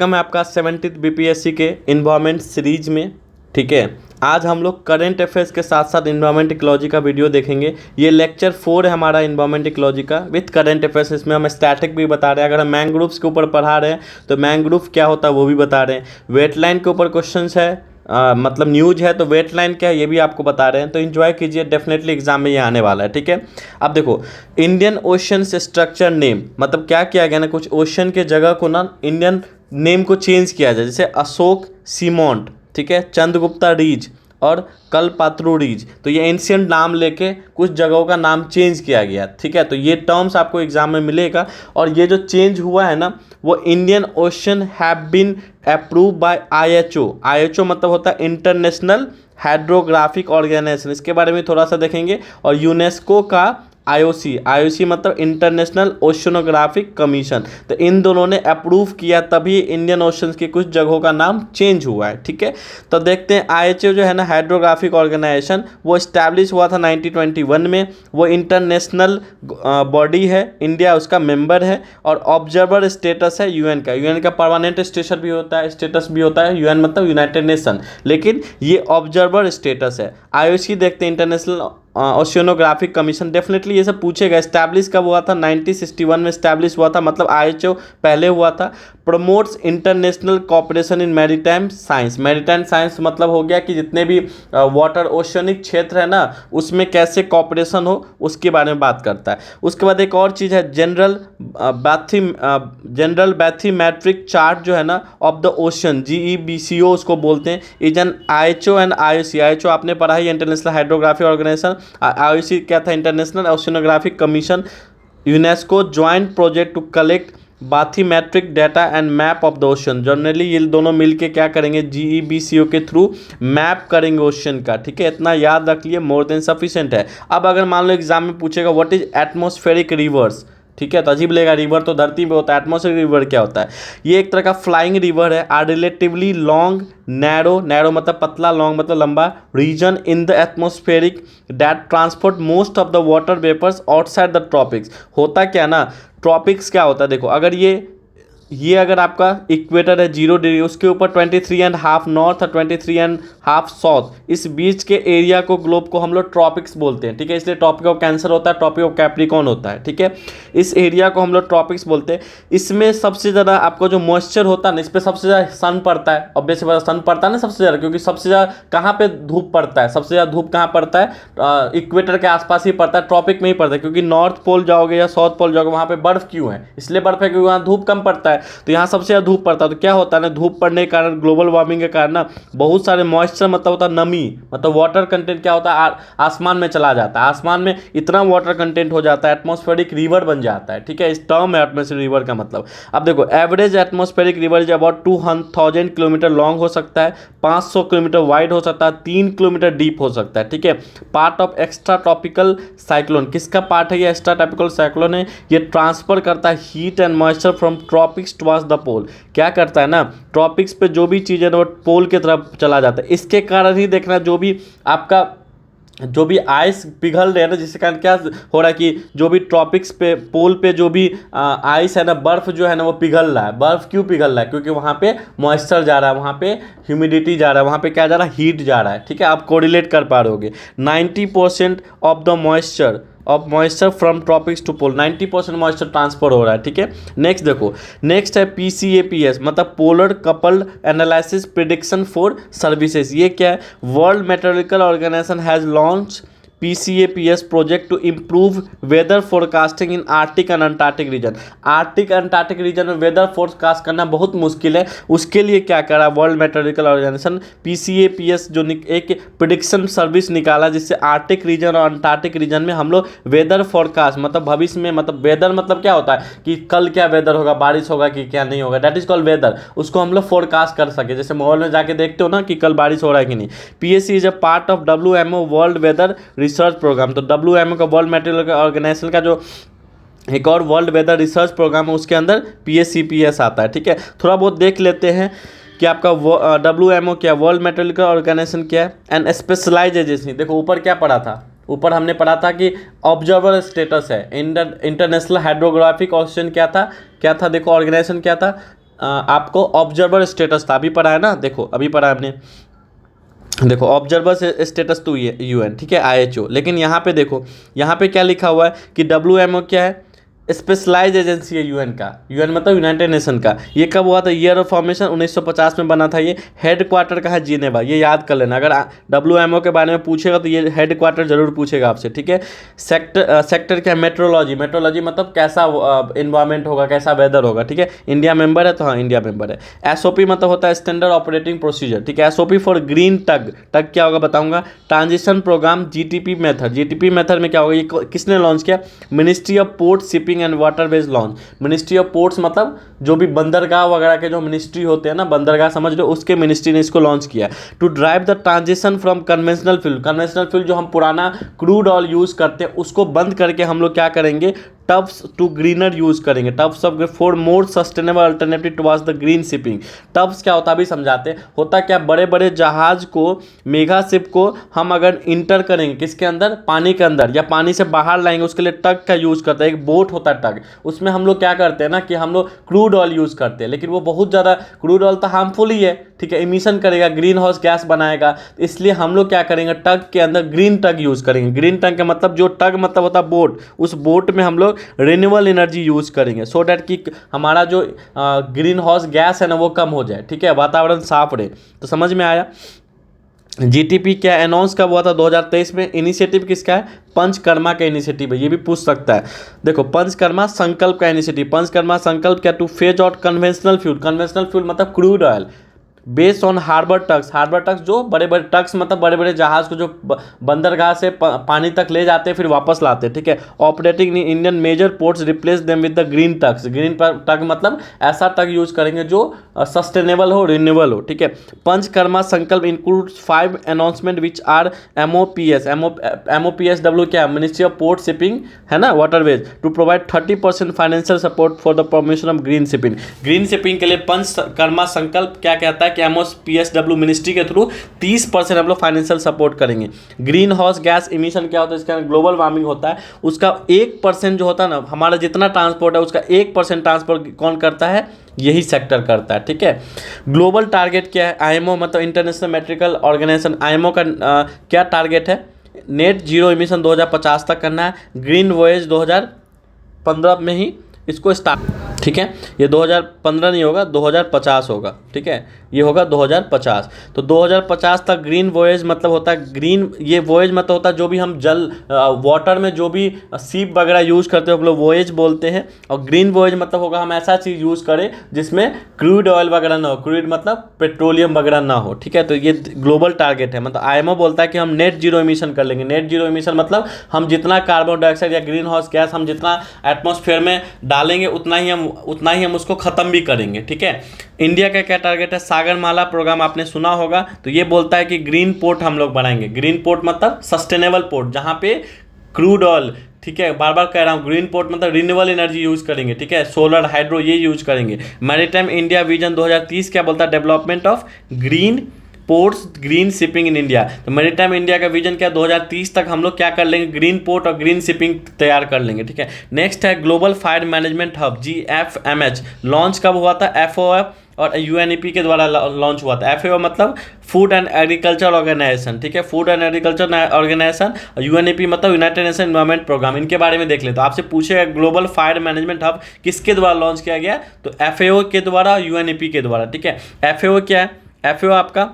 Welcome है आपका 70th BPSC के इन्वायरमेंट सीरीज में। ठीक है, आज हम लोग करंट अफेयर्स के साथ साथ इन्वायरमेंट इकोलॉजी का वीडियो देखेंगे। ये लेक्चर 4 है हमारा इन्वायरमेंट इकोलॉजी का विथ करंट अफेयर्स। इसमें हम स्टैटिक भी बता रहे हैं, अगर हम मैंग्रोव्स के ऊपर पढ़ा रहे हैं तो मैंग्रोव क्या होता है वो भी बता रहे हैं। वेटलैंड के ऊपर क्वेश्चन है, मतलब न्यूज है तो वेटलैंड क्या है ये भी आपको बता रहे हैं। तो एंजॉय कीजिए, डेफिनेटली एग्जाम में ये आने वाला है। ठीक है, अब देखो इंडियन ओशन स्ट्रक्चर नेम, मतलब क्या किया गया ना, कुछ ओशन के जगह को ना इंडियन नेम को चेंज किया जाए। जैसे अशोक सीमोंट, ठीक है, चंद्रगुप्ता रीज और कलपात्रु रीज, तो ये एंशियंट नाम लेके कुछ जगहों का नाम चेंज किया गया। ठीक है, तो ये टर्म्स आपको एग्जाम में मिलेगा। और ये जो चेंज हुआ है ना वो Indian Ocean have been approve by IHO. IHO मतलब होता है इंटरनेशनल हाइड्रोग्राफिक ऑर्गेनाइजेशन, इसके बारे में थोड़ा सा देखेंगे। और यूनेस्को का आईओसी, आईओसी मतलब इंटरनेशनल ओशनोग्राफिक कमीशन, तो इन दोनों ने अप्रूव किया तभी इंडियन ओशंस की कुछ जगहों का नाम चेंज हुआ है। ठीक है, तो देखते हैं आईएचओ जो है ना हाइड्रोग्राफिक ऑर्गेनाइजेशन, वो इस्टेब्लिश हुआ था 1921 में। वो इंटरनेशनल बॉडी है, इंडिया उसका मेंबर है और ऑब्जर्वर स्टेटस है यूएन का। यूएन का परमानेंट स्टेटस भी होता है यूएन मतलब यूनाइटेड नेशन, लेकिन ये ऑब्जर्वर स्टेटस है। आईओसी देखते हैं इंटरनेशनल ओशियोनोग्राफिक कमीशन, डेफिनेटली ये सब पूछेगा। इस्टेब्लिश कब हुआ था? 1961 में इस्टेब्लिश हुआ था, मतलब आईएचओ पहले हुआ था। प्रमोट्स इंटरनेशनल कोऑपरेशन इन मैरीटाइम साइंस। मैरीटाइम साइंस मतलब हो गया कि जितने भी वाटर ओशनिक क्षेत्र है ना उसमें कैसे कोऑपरेशन हो उसके बारे में बात करता है। उसके बाद एक और चीज़ है जनरल बैथीमेट्रिक चार्ट जो है ना ऑफ द ओशन, GEBCO उसको बोलते हैं, is an IHO and IOC. IHO आपने पढ़ा है इंटरनेशनल हाइड्रोग्राफी ऑर्गेनाइजेशन, आईओसी क्या था? International Oceanographic Commission, UNESCO joint project to collect bathymetric data and map of the ocean. Generally ये दोनों मिलके क्या करेंगे? GEBCO के थ्रू मैप करेंगे ओशन का। ठीक है, इतना याद रख लिए, मोर देन सफिशिएंट है। अब अगर मान लो एग्जाम में पूछेगा व्हाट इज एटमॉस्फेरिक रिवर्स, ठीक है, तो अजीब लगेगा, रिवर तो धरती में होता है, एटमॉस्फेरिक रिवर क्या होता है? ये एक तरह का फ्लाइंग रिवर है, आर रिलेटिवली लॉन्ग नैरो मतलब पतला, लॉन्ग मतलब लंबा, region in the atmospheric that transport most of the water vapours outside the tropics. होता क्या ना, ट्रॉपिक्स क्या होता है? देखो अगर ये अगर आपका इक्वेटर है 0 डिग्री, उसके ऊपर 23.5 नॉर्थ और 23.5 साउथ, इस बीच के एरिया को, ग्लोब को हम लोग ट्रॉपिक्स बोलते हैं। ठीक है, इसलिए ट्रॉपिक ऑफ कैंसर होता है, ट्रॉपिक ऑफ कैप्रिकॉर्न होता है। ठीक है, इस एरिया को हम लोग ट्रॉपिक्स बोलते हैं। इसमें सबसे ज़्यादा आपको जो मॉइस्चर होता है ना, इस पर सबसे ज़्यादा सन पड़ता है। ऑब्वियसली बात, सन पड़ता है ना सबसे ज़्यादा, क्योंकि सबसे ज़्यादा कहाँ पे धूप पड़ता है? सबसे ज़्यादा धूप कहाँ पड़ता है? इक्वेटर के आसपास ही पड़ता है, ट्रॉपिक में ही पड़ता है। क्योंकि नॉर्थ पोल जाओगे या साउथ पोल जाओगे वहाँ पे बर्फ क्यों है? इसलिए बर्फ है क्योंकि वहाँ धूप कम पड़ता है, तो यहाँ सबसे ज़्यादा धूप पड़ता है। तो क्या होता है ना, धूप पड़ने के कारण, ग्लोबल वार्मिंग के कारण ना बहुत सारे मॉइस्चर मतलब होता है नमी, मतलब वाटर कंटेंट क्या होता है आसमान में चला जाता है। आसमान में इतना वाटर कंटेंट हो जाता है, एटमॉस्फेरिक रिवर बन जाता है। ठीक है, इस टर्म है एटमॉस्फेरिक रिवर का मतलब। अब देखो average atmospheric river is about 2000 kilometre long हो सकता है, 500 किलोमीटर वाइड हो सकता है, 3 किलोमीटर डीप हो सकता है। ठीक है, part of extra tropical cyclone. किसका पार्ट है ये? एक्स्ट्रा ट्रॉपिकल साइक्लोन है। ये ट्रांसफर करता है heat and moisture from tropics towards the pole. क्या करता है ना, ट्रॉपिक्स पे जो भी चीज़ है ना वो पोल की तरफ चला जाता है। इसके कारण ही देखना जो भी आइस पिघल रहे हैं ना, जिसके कारण क्या हो रहा है कि जो भी ट्रॉपिक्स पे, पोल पे जो भी आइस है ना, बर्फ़ जो है ना वो पिघल रहा है। बर्फ़ क्यों पिघल रहा है? क्योंकि वहाँ पे मॉइस्चर जा रहा है, वहाँ पे ह्यूमिडिटी जा रहा है, वहाँ पे क्या जा रहा है? हीट जा रहा है। ठीक है, आप कोरिलेट कर पा रहे होगे। 90% of the moisture from tropics to pole, 90% moisture transfer हो रहा है। ठीक है, नेक्स्ट देखो, नेक्स्ट है PCAPS मतलब polar coupled analysis prediction for services. ये क्या है? World meteorological organization has launch PCAPS project to improve weather forecasting in Arctic and Antarctic region. Arctic Antarctic region में वेदर फोरकास्ट करना बहुत मुश्किल है, उसके लिए क्या करा वर्ल्ड मेट्रोलॉजिकल ऑर्गेनाइजेशन? PCAPS जो एक प्रिडिक्शन सर्विस निकाला, जिससे आर्टिक रीजन और अंटार्कटिक रीजन में हम लोग वेदर फोरकास्ट, मतलब भविष्य में, मतलब वेदर मतलब क्या होता है कि कल क्या वेदर होगा, बारिश होगा कि क्या नहीं होगा, दैट इज कॉल्ड वेदर। उसको हम लोग फोरकास्ट कर सके, जैसे मोबाइल में जाके देखते हो ना कि कल बारिश हो रहा है कि नहीं। PSC is a part of WMO world weather research program. तो WMO का वर्ल्ड मेट्रोलॉजिकल ऑर्गेनाइजेशन का जो एक और वर्ल्ड वेदर रिसर्च प्रोग्राम है, उसके अंदर PSCPS आता है। ठीक है, थोड़ा बहुत देख लेते हैं कि आपका WMO क्या, वर्ल्ड मेट्रोलॉजिकल ऑर्गेनाइजेशन क्या है एंड स्पेशलाइज एजेंसी। देखो ऊपर क्या पढ़ा था, ऊपर हमने पढ़ा था कि ऑब्जर्वर स्टेटस है, इंटरनेशनल हाइड्रोग्राफिक ऑर्गेनाइजेशन क्या था देखो ऑर्गेनाइजेशन क्या था, आपको ऑब्जर्वर स्टेटस था, अभी पढ़ा है ना, देखो अभी पढ़ा है हमने, देखो ऑब्जर्वर स्टेटस तो यूएन, ठीक है, आईएचओ। लेकिन यहाँ पे देखो, यहाँ पे क्या लिखा हुआ है कि डब्ल्यूएमओ क्या है, स्पेशलाइज एजेंसी है यूएन का। यूएन मतलब यूनाइटेड नेशन का। ये कब हुआ था, ईयर ऑफ फॉर्मेशन 1950 में बना था ये। हेड क्वार्टर का है जिनेवा, ये याद कर लेना। अगर डब्ल्यूएमओ के बारे में पूछेगा तो ये हेड क्वार्टर जरूर पूछेगा आपसे, ठीक है। सेक्टर क्या है, मेट्रोलॉजी। मेट्रोलॉजी मतलब कैसा इन्वायरमेंट होगा, कैसा वेदर होगा, ठीक है। इंडिया मेंबर है तो हाँ इंडिया मेंबर है। एसओपी मतलब होता है स्टैंडर्ड ऑपरेटिंग प्रोसीजर, ठीक है। SOP for green tug, tug क्या होगा बताऊंगा, transition program GTP method. GTP method में क्या होगा, ये किसने लॉन्च किया, ministry of port shipping and waterways launch. Ministry of ports मतलब जो भी बंदरगाह वगैरह के जो मिनिस्ट्री होते हैं ना, बंदरगाह समझ लो, उसके मिनिस्ट्री ने इसको लॉन्च किया। To drive the transition from conventional fuel, conventional fuel जो हम पुराना क्रूड ऑयल यूज़ करते हैं उसको बंद करके हम लोग क्या करेंगे, टब्स टू ग्रीनर यूज़ करेंगे। Tubs of for more sustainable alternative towards the green shipping. Tubs क्या होता है अभी समझाते हैं। होता क्या, बड़े बड़े जहाज को, मेगा शिप को हम अगर इंटर करेंगे किसके अंदर, पानी के अंदर, या पानी से बाहर लाएंगे, उसके लिए टग का यूज़ करते हैं। एक बोट होता है टग, उसमें हम लोग क्या करते हैं ना कि हम लोग क्रूड ऑयल यूज़ करते हैं, लेकिन वो बहुत ज़्यादा, क्रूड ऑयल तो हार्मफुल ही है, ठीक है, इमिशन करेगा, ग्रीन हाउस गैस बनाएगा। इसलिए हम लोग क्या करेंगे, टग के अंदर ग्रीन टग यूज़ करेंगे। ग्रीन टग का मतलब, जो टग मतलब होता है बोट, उस बोट में हम लोग रिन्यूएबल एनर्जी यूज़ करेंगे, सो डैट कि हमारा जो ग्रीन हाउस गैस है ना वो कम हो जाए, ठीक है, वातावरण साफ रहे। तो समझ में आया। जीटीपी क्या अनाउंस कब हुआ था, 2023 में। इनिशिएटिव किसका है, पंचकर्मा का इनिशिएटिव है, ये भी पूछ सकता है। देखो पंचकर्मा संकल्प का इनिशिएटिव, पंचकर्मा संकल्प क्या, to phase out conventional fuel. Conventional fuel मतलब crude oil based on harbour tugs. Harbour tugs जो बड़े बड़े टग्स मतलब बड़े बड़े जहाज को जो बंदरगाह से पानी तक ले जाते हैं फिर वापस लाते हैं, ठीक है। Operating in Indian major ports replace them with the green tugs. Green tug मतलब ऐसा टग यूज करेंगे जो सस्टेनेबल हो, रिन्यूएबल हो, ठीक है। Panchkarma Sankalp includes 5 announcement which are MOPS। MOPSW क्या है, मिनिस्ट्री ऑफ पोर्ट शिपिंग है ना, waterways, to provide 30% financial support for the promotion of green shipping. Green shipping के लिए पंचकर्मा संकल्प क्या कहता है कि MOPSW मिनिस्ट्री के थ्रू 30% हम लोग फाइनेंशियल सपोर्ट करेंगे। ग्रीन हाउस गैस इमिशन क्या होता है, इसका ग्लोबल वार्मिंग होता है, उसका 1% जो होता है ना, हमारा जितना ट्रांसपोर्ट है उसका 1% ट्रांसपोर्ट कौन करता है, यही सेक्टर करता है, ठीक है। ग्लोबल टारगेट क्या है, IMO मतलब इंटरनेशनल मेट्रिकल ऑर्गेनाइजेशन, IMO का क्या टारगेट है, नेट जीरो इमिशन 2050 तक करना है। ग्रीन वॉयज 2015 में ही इसको स्टार्ट, ठीक है। ये 2015 नहीं होगा, 2050 होगा, ठीक है, ये होगा 2050। तो 2050 तक ग्रीन वॉयज मतलब होता है, ग्रीन ये वॉयज मतलब होता है जो भी हम जल वाटर में जो भी सीप वगैरह यूज़ करते हैं हम लोग वॉयज बोलते हैं। और ग्रीन वॉयज मतलब होगा हम ऐसा चीज़ यूज़ करें जिसमें क्रूड ऑयल वगैरह ना हो, क्रूड मतलब पेट्रोलियम वगैरह ना हो, ठीक है। तो ये ग्लोबल टारगेट है, मतलब IMO बोलता है कि हम नेट जीरो इमिशन कर लेंगे। नेट जीरो इमिशन मतलब हम जितना कार्बन डाइऑक्साइड या ग्रीन हाउस गैस हम जितना एटमॉस्फेयर में डालेंगे उतना ही हम उसको ख़त्म भी करेंगे, ठीक है। इंडिया का क्या टारगेट है, सागरमाला प्रोग्राम आपने सुना होगा, तो ये बोलता है कि ग्रीन पोर्ट हम लोग बनाएंगे। ग्रीन पोर्ट मतलब सस्टेनेबल पोर्ट, जहाँ पे क्रूड ऑयल, ठीक है, बार बार कह रहा हूँ, ग्रीन पोर्ट मतलब रिन्यूएबल एनर्जी यूज़ करेंगे, ठीक है, सोलर हाइड्रो ये यूज़ करेंगे। मैरीटाइम इंडिया विजन 2030 क्या बोलता है, development of green ports green shipping in India. तो मैरीटाइम इंडिया का विजन क्या, 2030 तक हम लोग क्या कर लेंगे, ग्रीन पोर्ट और ग्रीन शिपिंग तैयार कर लेंगे, ठीक है। नेक्स्ट है global fire management hub, GFMH। Launch कब हुआ था, FAO और UNEP के द्वारा लॉन्च हुआ था। FAO मतलब फूड एंड एग्रीकल्चर ऑर्गेनाइजेशन, ठीक है, food and agriculture organization. UNEP मतलब यूनाइटेड नेशन एनवायरमेंट प्रोग्राम। इनके बारे में देख ले तो आपसे पूछेगा ग्लोबल फायर मैनेजमेंट हब किसके द्वारा लॉन्च किया गया, तो FAO के द्वारा, UNEP के द्वारा, ठीक है। FAO क्या है, FAO आपका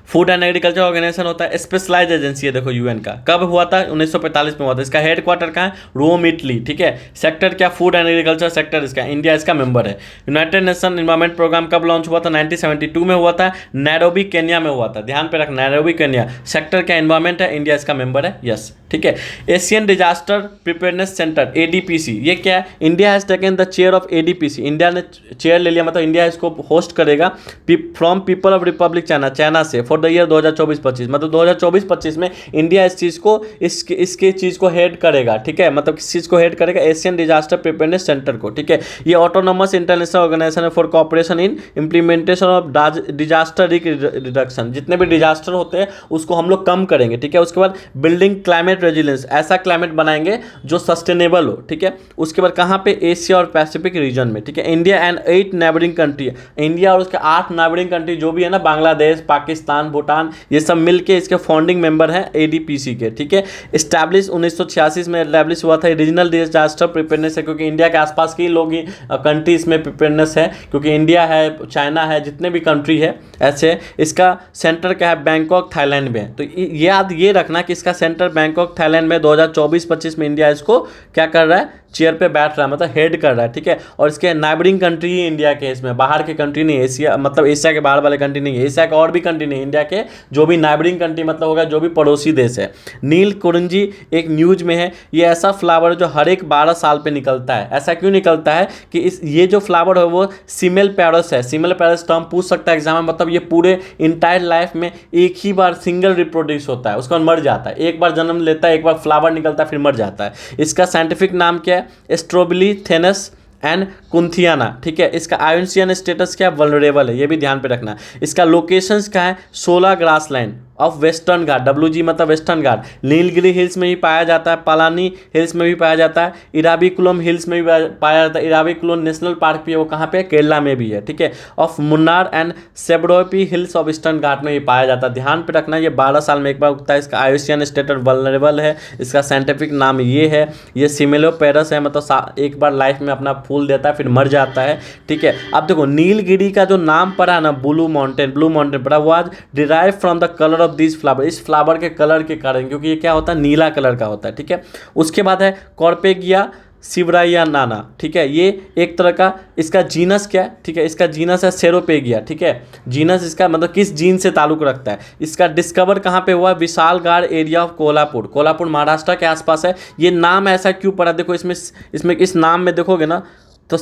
फूड एंड एग्रीकल्चर ऑर्गेनाइजेशन होता है, स्पेशलाइज एजेंसी है, देखो UN का। कब हुआ था, 1945 में हुआ था। इसका हेड क्वार्टर कहाँ है, रोम इटली, ठीक है। सेक्टर क्या, फूड एंड एग्रीकल्चर सेक्टर इसका, इंडिया इसका मेंबर है। यूनाइटेड नेशन एनवायरमेंट प्रोग्राम कब लॉन्च हुआ था, 1972 में हुआ था, नैरोबी केन्या में हुआ था, ध्यान पे रखना, नैरोबी केन्या। सेक्टर क्या, एनवायरमेंट है, इंडिया इसका मेंबर है, यस, ठीक है। Asian disaster preparedness centre ADPC, ये क्या है, India has taken the chair of ADPC। India ने चेयर ले लिया, मतलब इंडिया इसको होस्ट करेगा from people of Republic China, China से, फॉर फॉर द ईयर 2024-25, मतलब 2024-25 में इंडिया इस चीज़ को इसके चीज़ को हेड करेगा, ठीक है, मतलब किस चीज़ को हेड करेगा, एशियन डिजास्टर प्रिपेयरनेस सेंटर को, ठीक है। ये autonomous international organization for cooperation in implementation of disaster reduction, जितने भी डिजास्टर होते हैं उसको हम लोग कम करेंगे, ठीक है। उसके बाद बिल्डिंग क्लाइमेट रेजिलेंस, ऐसा क्लाइमेट बनाएंगे जो सस्टेनेबल हो, ठीक है। उसके बाद कहाँ पे, एशिया और पैसिफिक रीजन में, ठीक है। India and 8 neighbouring country, India और उसके 8 नेबरिंग कंट्री जो भी है ना, बांग्लादेश, पाकिस्तान, भूटान, ये सब मिलके इसके फाउंडिंग मेंबर हैं एडीपीसी के, ठीक है। इस्टेब्लिश 1986 में इस्टेब्लिश हुआ था, रीजनल डिजास्टर प्रिपेयरनेस है, क्योंकि इंडिया के आसपास के लोग ही कंट्री इसमें प्रिपेयरनेस है, क्योंकि इंडिया है, चाइना है, जितने भी कंट्री है ऐसे। इसका सेंटर क्या है, बैंकॉक थाईलैंड में है। तो याद ये रखना कि इसका सेंटर बैंकॉक थाईलैंड में 2024-25 में इंडिया इसको क्या कर रहा है, चेयर पे बैठ रहा है, मतलब हेड कर रहा है, ठीक है। और इसके नाइबरिंग कंट्री ही इंडिया के, इसमें बाहर के कंट्री नहीं, एशिया मतलब एशिया के बाहर वाले कंट्री नहीं है, एशिया के और भी कंट्री नहीं, इंडिया के जो भी नाइबरिंग कंट्री मतलब होगा जो भी पड़ोसी देश है। नील कुरिंजी एक न्यूज में है, ये ऐसा फ्लावर है जो हर एक 12 साल पे निकलता है। ऐसा क्यों निकलता है कि ये जो फ्लावर है वो सिमेल पैरस है। सिमेल पैरस टर्म पूछ सकता है एग्जाम में, मतलब ये पूरे इंटायर लाइफ में एक ही बार सिंगल रिप्रोड्यूस होता है, उसके बाद मर जाता है, एक बार जन्म लेता है, एक बार फ्लावर निकलता है, फिर मर जाता है। इसका साइंटिफिक नाम क्या है, स्ट्रोबिलीथेनस एंड कुंथियाना, ठीक है। इसका आयोनियन स्टेटस क्या, वल्नरेबल है, ये भी ध्यान पे रखना। इसका लोकेशंस क्या है, 16 grassland of western Ghat, WG मतलब वेस्टर्न घाट, नीलगिरी हिल्स में भी पाया जाता है, पलानी हिल्स में भी पाया जाता है, इराविकुलम हिल्स में भी पाया जाता है। इराविकुलम नेशनल पार्क भी है, वो कहाँ पे है, केरला में भी है, ठीक है। ऑफ मुन्नार एंड सेब्रोपी हिल्स ऑफ ईस्टर्न घाट में भी पाया जाता है। ध्यान पे रखना, ये 12 साल में एक बार उगता है। इसका आयोसियन स्टेटस वल्नरेबल है, इसका साइंटिफिक नाम ये है। ये सिमिलोपेरस है, मतलब एक बार लाइफ में अपना फूल देता है फिर मर जाता है, ठीक है। अब देखो नीलगिरी का जो नाम पड़ा है ना, ब्लू माउंटेन पड़ा, वो आज derive from the colour this flower, इस फ्लावर के कलर के कारण, क्योंकि ये क्या होता है, नीला कलर का होता है, ठीक है। उसके बाद है कॉर्पेगिया सिवरायानाना, ठीक है। ये एक तरह का, इसका जीनस क्या है, ठीक है, इसका जीनस है सेरोपेगिया, ठीक है। जीनस इसका मतलब किस जीन से ताल्लुक रखता है। इसका डिस्कवर कहाँ पे हुआ, विशालगढ़ एरिया ऑफ कोल्हापुर महाराष्ट्र के आसपास है। ये नाम ऐसा क्यों पड़ा, देखो इसमें इस नाम में देखोगे ना तो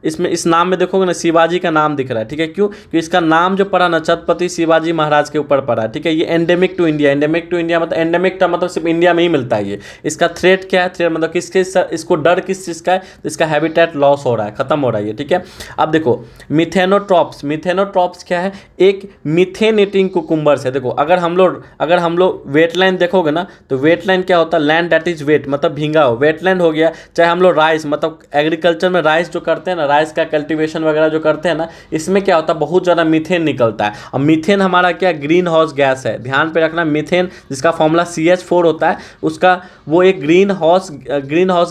इसमें इस नाम में देखोगे ना शिवाजी का नाम दिख रहा है, ठीक है। क्यों, क्योंकि इसका नाम जो पड़ा ना छत्रपति शिवाजी महाराज के ऊपर पड़ा है, ठीक है। ये एंडेमिक टू इंडिया मतलब एंडेमिक का मतलब सिर्फ इंडिया में ही मिलता है ये। इसका थ्रेट क्या है, थ्रेट मतलब किसके, इसको डर किस चीज़ का है, तो इसका हैबिटेट लॉस हो रहा है, खत्म हो रहा है ये, ठीक है। अब देखो मिथेनोट्रॉप्स क्या है, एक मिथेन ईटिंग कुकुम्बर्स है। देखो अगर हम लोग वेटलैंड देखोगे ना, तो वेटलैंड क्या होता है, लैंड दैट इज वेट मतलब भींगा हो, वेटलैंड हो गया। चाहे हम लोग राइस मतलब एग्रीकल्चर में राइस जो करते हैं ना, राइस का कल्टीवेशन वगैरह जो करते हैं ना, इसमें क्या होता है, बहुत ज़्यादा मीथेन निकलता है। और मीथेन हमारा क्या, ग्रीन हाउस गैस है। ध्यान पे रखना, मीथेन जिसका फॉर्मूला CH4 होता है, उसका वो एक ग्रीन हाउस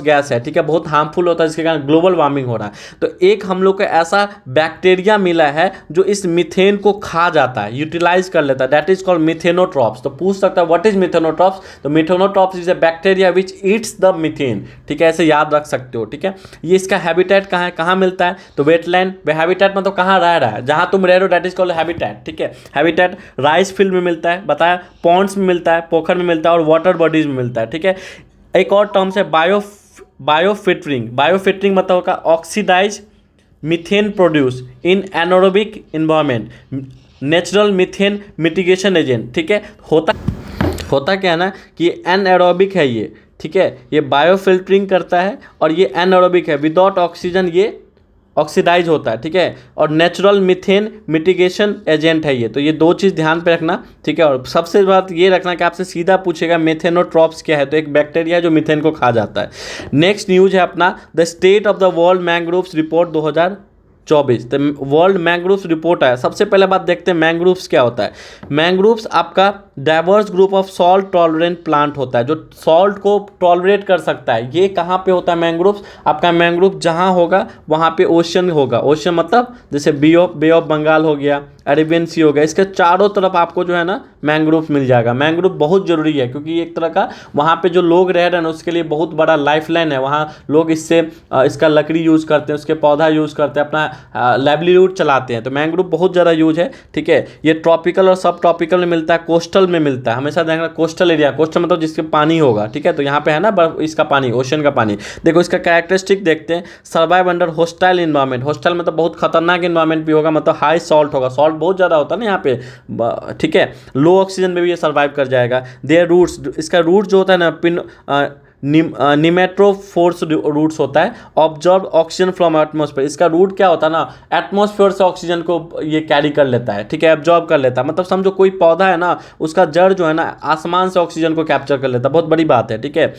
गैस है, ठीक है, बहुत हार्मफुल होता है, जिसके कारण ग्लोबल वार्मिंग हो रहा है। तो एक हम लोग को ऐसा बैक्टीरिया मिला है जो इस मीथेन को खा जाता है, यूटिलाइज कर लेता है, दैट इज कॉल्ड मिथेनोट्रॉप्स। तो पूछ सकता है व्हाट इज मिथेनोट्रॉप्स, तो methanotrophs is a bacteria which eats the methane, ठीक है, ऐसे याद रख सकते हो, ठीक है। ये इसका हैबिटेट कहाँ है, कहाँ मिलता है, तो वेटलैंड। हैबिटेट मतलब कहाँ रह रहा है, जहाँ तुम रह रहे हो, दैट इज कॉल्ड हैबिटेट, ठीक है। हैबिटेट राइस फील्ड में मिलता है, बताया, पॉन्ड्स में मिलता है, पोखर में मिलता है, और वाटर बॉडीज में मिलता है, ठीक है। एक और टर्म्स है बायोफिल्टरिंग मतलब होगा oxidize methane produce in anaerobic environment, natural methane mitigation agent, ठीक है। होता क्या है ना कि एनएरोबिक है ये, ठीक है, ये बायोफिल्टरिंग करता है और ये एनएरोबिक है, विदाउट ऑक्सीजन ये ऑक्सीडाइज होता है, ठीक है, और नेचुरल मीथेन मिटिगेशन एजेंट है ये। तो ये दो चीज़ ध्यान पे रखना, ठीक है। और सबसे बात ये रखना कि आपसे सीधा पूछेगा मेथेनोट्रॉप्स क्या है, तो एक बैक्टीरिया है जो मीथेन को खा जाता है। नेक्स्ट न्यूज है अपना, the state of the world mangroves report 2024। तो वर्ल्ड मैंग्रोव्स रिपोर्ट आया। सबसे पहले बात देखते हैं मैंग्रोव्स क्या होता है। मैंग्रोव्स आपका diverse group of salt tolerant plant होता है, जो सॉल्ट को टॉलरेट कर सकता है। ये कहाँ पे होता है मैंग्रोव्स, आपका मैंग्रोव जहाँ होगा वहाँ पे ओशन होगा। ओशन मतलब जैसे बे ऑफ बंगाल हो गया, अरेबियन सी हो गया, इसके चारों तरफ आपको जो है ना मैंग्रोव मिल जाएगा। मैंग्रोव बहुत ज़रूरी है क्योंकि एक तरह का वहाँ पे जो लोग रह रहे हैं ना उसके लिए बहुत बड़ा लाइफलाइन है। वहाँ लोग इससे इसका लकड़ी यूज़ करते हैं, उसके पौधा यूज़ करते हैं, अपना लाइवलीहुड चलाते हैं। तो मैंग्रोव बहुत ज़्यादा यूज है, ठीक है। ये ट्रॉपिकल और सब ट्रॉपिकल में मिलता है, कोस्टल कोस्टल में मिलता है, हमेशा देखना कोस्टल एरिया, कोस्टल मतलब जिसके पानी होगा, ठीक है। तो यहाँ पे है ना बर्फ, इसका पानी, ओशन का पानी। देखो इसका कैरेक्टरिस्टिक देखते हैं, survive under hostile environment, hostile मतलब बहुत खतरनाक इन्वायरमेंट भी होगा, मतलब हाई सॉल्ट होगा, सॉल्ट बहुत ज़्यादा होता है ना यहाँ पे, ठीक है। लो ऑक्सीजन में भी ये सर्वाइव कर जाएगा। देयर रूट्स, इसका रूट जो होता है ना निमेट्रोफोर्स रूट्स होता है, ऑब्जर्व ऑक्सीजन फ्रॉम एटमॉस्फेयर। इसका रूट क्या होता है ना, एटमॉस्फेयर से ऑक्सीजन को ये कैरी कर लेता है, ठीक है, एब्जॉर्ब कर लेता है। मतलब समझो कोई पौधा है ना, उसका जड़ जो है ना आसमान से ऑक्सीजन को कैप्चर कर लेता है, बहुत बड़ी बात है, ठीक है।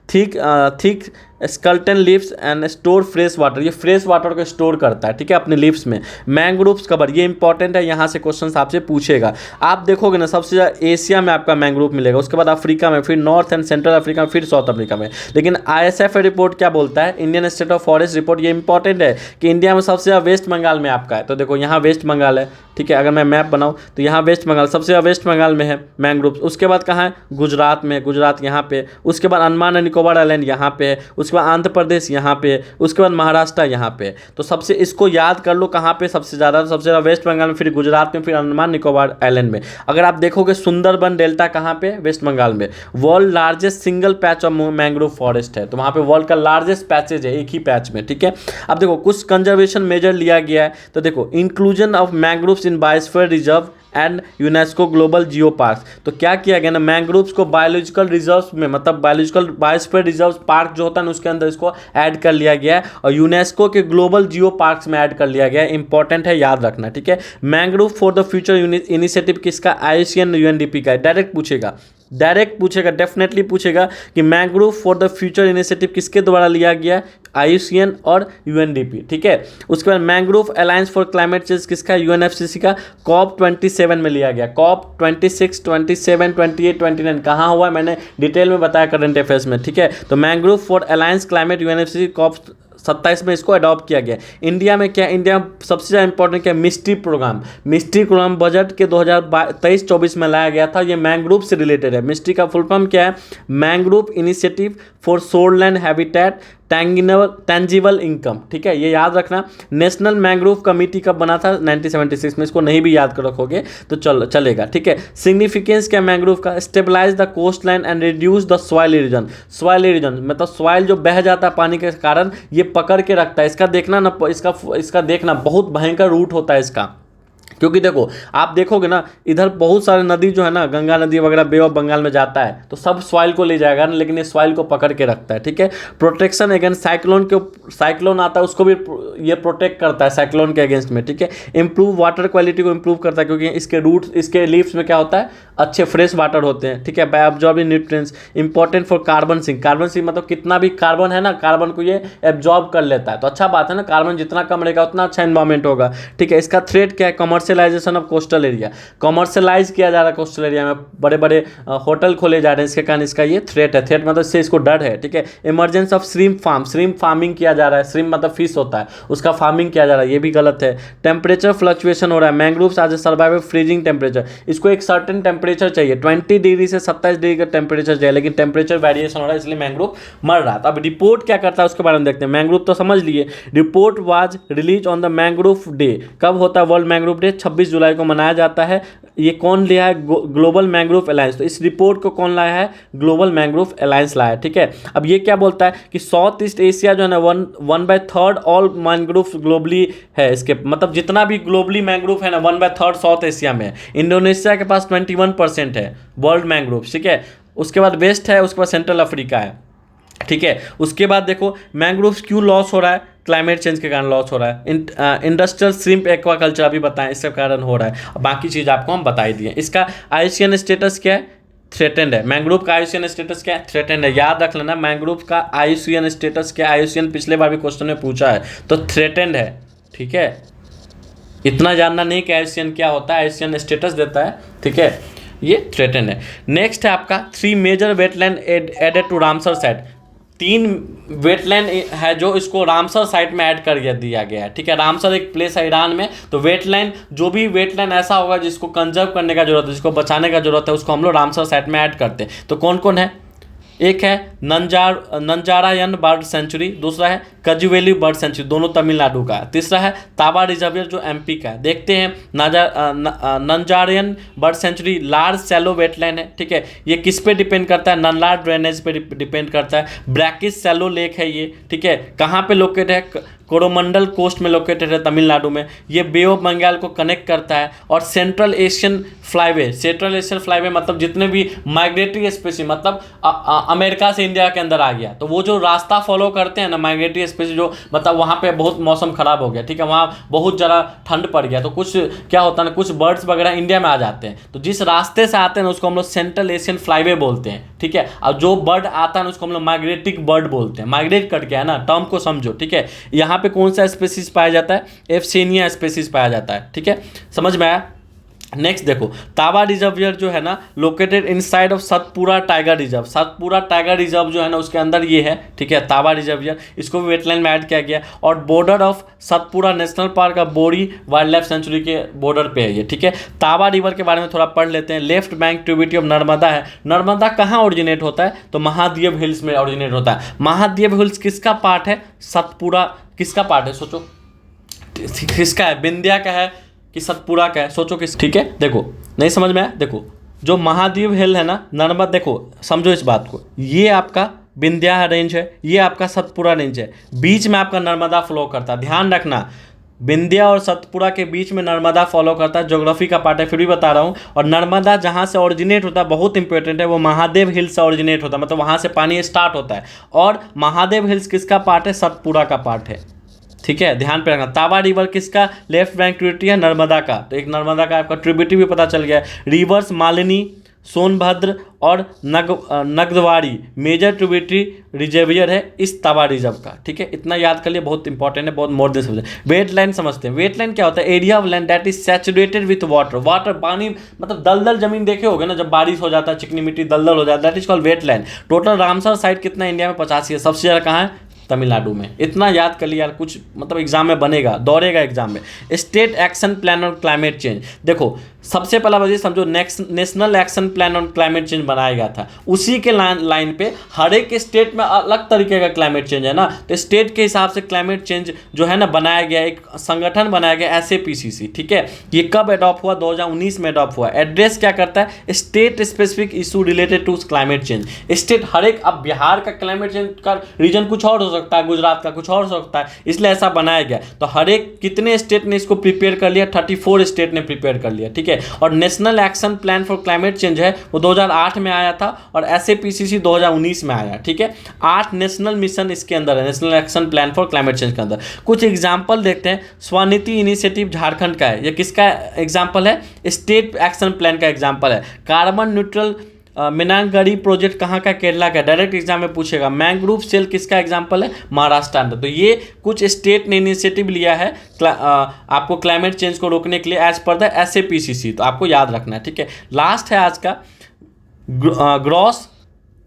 Thick skeleton leaves and store fresh water, ये फ्रेश वाटर को स्टोर करता है, ठीक है, अपने लीव्स में। मैंग्रोव्स कवर, ये इंपॉर्टेंट है, यहाँ से क्वेश्चन आपसे पूछेगा। आप देखोगे ना सबसे ज़्यादा एशिया में आपका मैंग्रोव मिलेगा, उसके बाद अफ्रीका में, फिर नॉर्थ एंड सेंट्रल अफ्रीका में, फिर साउथ अफ्रीका में। लेकिन ISF रिपोर्ट क्या बोलता है, Indian state of forest report, ये इंपॉर्टेंट है कि इंडिया में सबसे ज़्यादा वेस्ट बंगाल में आपका है। तो देखो यहाँ वेस्ट बंगाल है, ठीक है, अगर मैं मैप बनाऊँ तो यहाँ वेस्ट बंगाल, सबसे ज़्यादा वेस्ट बंगाल में है मैंग्रोव। उसके बाद कहाँ है, गुजरात में, गुजरात यहाँ पे। उसके बाद अंडमान एंड निकोबार आइलैंड यहाँ पे है। उसके बाद आंध्र प्रदेश यहाँ पे, उसके बाद महाराष्ट्र यहाँ पे। तो सबसे इसको याद कर लो कहाँ पे सबसे ज़्यादा, सबसे ज़्यादा वेस्ट बंगाल में, फिर गुजरात में, फिर अंडमान निकोबार आइलैंड में। अगर आप देखोगे सुंदरबन डेल्टा कहाँ पे, वेस्ट बंगाल में। World largest single patch of mangrove forest है, तो वहाँ पे वर्ल्ड का लार्जेस्ट पैचेज है एक ही पैच में, ठीक है। अब देखो कुछ कंजर्वेशन मेजर लिया गया है, तो देखो inclusion of mangroves in biosphere reserve and UNESCO global geo park. तो क्या किया गया ना, मैंग्रोव्स को बायोलॉजिकल रिजर्व्स में, मतलब बायोलॉजिकल बायोस्फीयर रिजर्व पार्क जो होता है ना उसके अंदर इसको ऐड कर लिया गया है, और यूनेस्को के ग्लोबल जियो पार्क्स में ऐड कर लिया गया है। इंपॉर्टेंट है, याद रखना, ठीक है। Mangrove for the future initiative किसका, IUCN UNDP का है। डायरेक्ट पूछेगा, डेफिनेटली पूछेगा कि mangrove for the future initiative किसके द्वारा लिया गया, IUCN और UNDP, ठीक है। उसके बाद mangrove alliance for climate change किसका, UNFCCC का, COP27 में लिया गया। COP26, 27, 28, 29 कहाँ हुआ, मैंने डिटेल में बताया करंट अफेयर्स में, ठीक है। तो mangrove for alliance climate UNFCCC COP27 में इसको अडॉप्ट किया गया। इंडिया में क्या, इंडिया में सबसे ज़्यादा इंपॉर्टेंट क्या, मिस्ट्री प्रोग्राम बजट के 2023-24 में लाया गया था। ये मैंग्रोव से रिलेटेड है। मिस्ट्री का फुल फॉर्म क्या है, mangrove initiative for shoreland habitat tangible income, ठीक है, ये याद रखना। नेशनल मैंग्रोव कमेटी कब बना था, 1976 में। इसको नहीं भी याद कर रखोगे तो चलेगा, ठीक है। सिग्निफिकेंस क्या मैंग्रोव का, stabilize the coast line and reduce the soil erosion. Soil erosion मतलब सॉइल जो बह जाता है पानी के कारण, ये पकड़ के रखता है। इसका देखना ना, इसका देखना बहुत भयंकर रूट होता है इसका, क्योंकि देखो आप देखोगे ना इधर बहुत सारे नदी जो है ना, गंगा नदी वगैरह बे ऑफ बंगाल में जाता है, तो सब सॉइल को ले जाएगा ना, लेकिन ये सॉइल को पकड़ के रखता है, ठीक है। प्रोटेक्शन अगेंस्ट साइक्लोन आता है, उसको भी ये प्रोटेक्ट करता है साइक्लोन के अगेंस्ट में, ठीक है। इंप्रूव वाटर क्वालिटी को इंप्रूव करता है, क्योंकि इसके रूट्स, इसके लीव्स में क्या होता है, अच्छे फ्रेश वाटर होते हैं, ठीक है। By absorbing nutrients, important for carbon sink. Carbon sink मतलब कितना भी कार्बन है ना, कार्बन को ये एब्जॉर्ब कर लेता है, तो अच्छा बात है ना, कार्बन जितना कम रहेगा उतना अच्छा एनवायरमेंट होगा, ठीक है। इसका थ्रेट क्या है, commercialisation of coastal area. Commercialise किया जा रहा है कोस्टल एरिया में, बड़े बड़े होटल खोले जा रहे हैं, इसके कारण इसका ये थ्रेट है। थ्रेट मतलब इससे इसको डर है, ठीक है। इमरजेंस ऑफ श्रिम्प फार्मिंग किया जा रहा है। श्रिम्प मतलब फिश होता है, उसका फार्मिंग किया जा रहा है, ये भी गलत है। टेम्परेचर फ्लक्चुएशन हो रहा है। मैंग्रोव्स आज सर्वाइव फ्रीजिंग टेम्परेचर, इसको एक सर्टेन टेम्परेचर चाहिए, 20 डिग्री से 27 डिग्री का टेम्परेचर चाहिए, लेकिन टेम्परेचर वेरिएशन हो रहा है, इसलिए मैंग्रोव मर रहा था। अब रिपोर्ट क्या करता है उसके बारे में देखते हैं। मैंग्रोव तो समझ लिए। Report was release on the mangrove day. कब होता है वर्ल्ड मैंग्रोव डे, 26 जुलाई को मनाया जाता है। ये कौन लिया है, ग्लोबल मैंग्रोव अलायंस। तो इस रिपोर्ट को कौन लाया है, ग्लोबल मैंग्रोव अलायंस लाया है, ठीक है। अब ये क्या बोलता है कि साउथ ईस्ट एशिया जो है ना 1/3 ऑल मैंग्रोव ग्लोबली है। इसके मतलब जितना भी ग्लोबली मैंग्रोव है ना 1/3 साउथ एशिया में है। इंडोनेशिया के पास 21% है वर्ल्ड मैंग्रोव, ठीक है। उसके बाद वेस्ट है, उसके बाद सेंट्रल अफ्रीका है, ठीक है। उसके बाद देखो मैंग्रोव्स क्यों लॉस हो रहा है, क्लाइमेट चेंज के कारण लॉस हो रहा है। इंडस्ट्रियल श्रिम्प एक्वाकल्चर अभी बताएं, इसके कारण हो रहा है। बाकी चीज़ आपको हम बता ही दिए। इसका IUCN स्टेटस क्या है, थ्रेटेंड है। मैंग्रोव का IUCN स्टेटस क्या है, थ्रेटेंड है। याद रख लेना मैंग्रोव का IUCN स्टेटस क्या है। IUCN पिछले बार भी क्वेश्चन में पूछा है, तो थ्रेटेंड है, ठीक है। इतना जानना नहीं कि IUCN क्या होता है, IUCN स्टेटस देता है, ठीक है। ये थ्रेटेंड है। नेक्स्ट है आपका 3 major wetland added to Ramsar site. 3 wetland है जो इसको रामसर साइट में ऐड कर दिया गया है, ठीक है। रामसर एक प्लेस है ईरान में, तो वेटलैंड जो भी वेटलैंड ऐसा होगा जिसको कंजर्व करने का जरूरत है, जिसको बचाने का जरूरत है, उसको हम लोग रामसर साइट में ऐड करते हैं। तो कौन कौन है, एक है नंजारायन बर्ड सेंचुरी, दूसरा है कजुवेली बर्ड सेंचुरी, दोनों तमिलनाडु का है। तीसरा है ताबा रिजर्वियर जो एमपी का है। देखते हैं Nanjarayan bird sanctuary large shallow wetland है, ठीक है। ये किस पे डिपेंड करता है? नल्लार ड्रेनेज पे डिपेंड करता है। ब्रैकिस सैलो लेक है ये, ठीक है। कहाँ पे लोकेटेड है? कोरोमंडल कोस्ट में लोकेटेड है तमिलनाडु में। ये बे ऑफ बंगाल को कनेक्ट करता है। और central Asian flyway, central Asian flyway मतलब जितने भी माइग्रेटरी स्पीसीज, मतलब अमेरिका से इंडिया के अंदर आ गया तो वो जो रास्ता फॉलो करते हैं ना माइग्रेटरी स्पीसीज, जो मतलब वहाँ पे बहुत मौसम खराब हो गया, ठीक है, वहाँ बहुत ज़्यादा ठंड पड़ गया तो कुछ क्या होता है ना, कुछ बर्ड्स वगैरह इंडिया में आ जाते हैं। तो जिस रास्ते से आते हैं उसको हम लोग सेंट्रल एशियन फ्लाईवे बोलते हैं, ठीक है। और जो बर्ड आता है उसको हम लोग माइग्रेटिक बर्ड बोलते हैं। माइग्रेट करके है ना, टर्म को समझो, ठीक है। यहाँ पे कौन सा स्पीसीज पाया जाता है? एफ्सीनिया स्पीसीज पाया जाता है, ठीक है। समझ में आया? नेक्स्ट देखो, ताबा रिजर्वियर जो है ना located inside of Satpura tiger reserve. Satpura tiger reserve जो है ना उसके अंदर ये है, ठीक है, ताबा रिजर्वियर। इसको भी वेटलैंड में ऐड किया गया और border of Satpura national park का बोरी वाइल्ड लाइफ सेंचुरी के बॉर्डर पे है ये, ठीक है। ताबा रिवर के बारे में थोड़ा पढ़ लेते हैं। Left bank tributary of Narmada है। नर्मदा कहाँ ओरिजिनेट होता है? तो महादेव हिल्स में ओरिजिनेट होता है। महादेव हिल्स किसका पार्ट है? सतपुरा किसका पार्ट है? सोचो किसका है? विंध्या का है कि सतपुरा का है? सोचो किस, ठीक है। देखो नहीं समझ में आया? देखो जो महादेव हिल है ना नर्मदा, देखो समझो इस बात को, ये आपका विंध्या रेंज है, ये आपका सतपुरा रेंज है, बीच में आपका नर्मदा फ्लो करता है। ध्यान रखना, विंध्या और सतपुरा के बीच में नर्मदा फॉलो करता है। ज्योग्राफी का पार्ट है फिर भी बता रहा हूँ। और नर्मदा जहाँ से ओरिजिनेट होता है बहुत इंपॉर्टेंट है, वो महादेव हिल्स से ओरिजिनेट होता है, मतलब वहाँ से पानी स्टार्ट होता है। और महादेव हिल्स किसका पार्ट है? सतपुरा का पार्ट है, ठीक है, ध्यान पे रखना। ताबा रिवर किसका लेफ्ट बैंक ट्रिब्यूटरी है? नर्मदा का। तो एक नर्मदा का आपका ट्रिब्यूटरी भी पता चल गया है। रिवर्स मालिनी, सोनभद्र और नगदवारी मेजर ट्रिब्यूटरी रिजर्वियर है इस ताबा रिजर्व का, ठीक है। इतना याद कर लिए, बहुत इंपॉर्टेंट है, बहुत मोर देन समझे। वेटलैंड समझते हैं। वेटलैंड क्या होता है? Area of land that is saturated with water. Water पानी मतलब दलदल जमीन देखे होगे ना, जब बारिश हो जाता है चिकनी मिट्टी दलदल हो जाता है, that is called wetland. Total Ramsar site कितना इंडिया में? 85 है। सबसे ज़्यादा कहाँ है? तमिलनाडु में। इतना याद कर लिया यार, कुछ मतलब एग्जाम में बनेगा, दौड़ेगा एग्जाम में। State action plan on climate change. देखो सबसे पहला वजह समझो, national action plan on climate change बनाया गया था। उसी के लाइन पे हर एक स्टेट में अलग तरीके का क्लाइमेट चेंज है ना, तो स्टेट के हिसाब से क्लाइमेट चेंज जो है ना बनाया गया, एक संगठन बनाया गया SAPCC, ठीक है। ये कब अडॉप्ट हुआ? 2019 में अडॉप्ट हुआ। एड्रेस क्या करता है? State specific issue related to climate change. State हर एक, अब बिहार का क्लाइमेट चेंज का रीजन कुछ और हो सकता है, गुजरात का कुछ और हो सकता है, इसलिए ऐसा बनाया गया। तो हर एक कितने स्टेट ने इसको प्रिपेयर कर लिया? 34 स्टेट ने प्रिपेयर कर लिया, ठीक है। और national action plan for climate change है वो 2008 में आया था और SAPCC 2019 में आया, ठीक है। 8 नेशनल मिशन इसके अंदर है, national action plan for climate change के अंदर। कुछ एग्जाम्पल देखते हैं। स्वनिधि इनिशिएटिव झारखंड का है, ये किसका एग्जाम्पल है? स्टेट एक्शन प्लान का एग्जाम्पल है। कार्बन न्यूट्रल मिनांगरी प्रोजेक्ट कहाँ का? केरला का, डायरेक्ट एग्जाम में पूछेगा। मैंग्रोव सेल किसका एग्जांपल है? महाराष्ट्र का। तो ये कुछ स्टेट ने इनिशिएटिव लिया है आपको क्लाइमेट चेंज को रोकने के लिए एज पर द SAPCC, तो आपको याद रखना है, ठीक है। लास्ट है आज का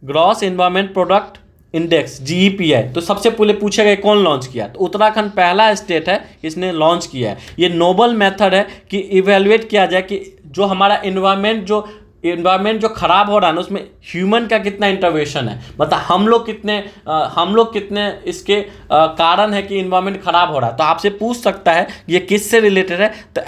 gross environment product index GEPI। तो सबसे पहले पूछेगा कौन लॉन्च किया? तो उत्तराखंड पहला स्टेट है इसने लॉन्च किया है। ये नोबल मेथड है कि इवेल्युएट किया जाए कि जो हमारा इन्वायरमेंट जो खराब हो रहा है ना उसमें ह्यूमन का कितना इंटरवेंशन है, मतलब हम लोग कितने इसके कारण है कि इन्वायरमेंट खराब हो रहा है। तो आपसे पूछ सकता है ये किससे रिलेटेड है? तो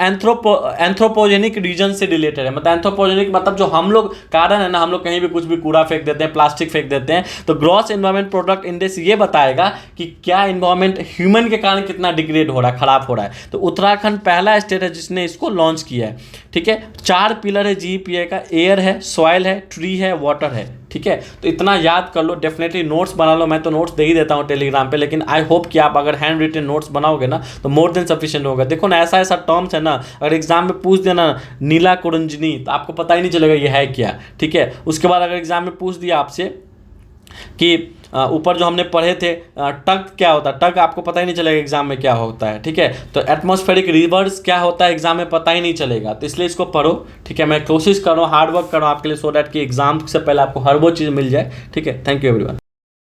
एंथ्रोपोजेनिक रीजन से रिलेटेड है। मतलब एंथ्रोपोजेनिक मतलब जो हम लोग कारण है ना, हम लोग कहीं भी कुछ भी कूड़ा फेंक देते हैं, प्लास्टिक फेंक देते हैं। तो ग्रॉस एनवायरमेंट प्रोडक्ट इंडेक्स ये बताएगा कि क्या इन्वायरमेंट ह्यूमन के कारण कितना डिग्रेड हो रहा है, खराब हो रहा है। तो उत्तराखंड पहला स्टेट है जिसने इसको लॉन्च किया है, ठीक है। 4 पिलर है GEPI का, एयर है, सॉइल है, ट्री है, वाटर है, ठीक है। तो इतना याद कर लो, डेफिनेटली नोट्स बना लो। मैं तो नोट्स दे ही देता हूँ टेलीग्राम पे, लेकिन आई होप कि आप अगर हैंड रिटन नोट्स बनाओगे ना तो मोर देन सफिशिएंट होगा। देखो ना ऐसा टर्म्स है ना, अगर एग्जाम में पूछ देना नीला कुरंजनी तो आपको पता ही नहीं चलेगा ये है क्या, ठीक है। उसके बाद अगर एग्जाम में पूछ दिया आपसे कि ऊपर जो हमने पढ़े थे टग क्या होता है, टग आपको पता ही नहीं चलेगा एग्जाम में क्या होता है, ठीक है। तो एटमॉस्फेरिक रिवर्स क्या होता है एग्जाम में पता ही नहीं चलेगा, तो इसलिए इसको पढ़ो, ठीक है। मैं कोशिश कर रहा हूँ, हार्ड वर्क कर रहा हूँ आपके लिए, सो दैट कि एग्जाम से पहले आपको हर वो चीज़ मिल जाए, ठीक है। Thank you everyone.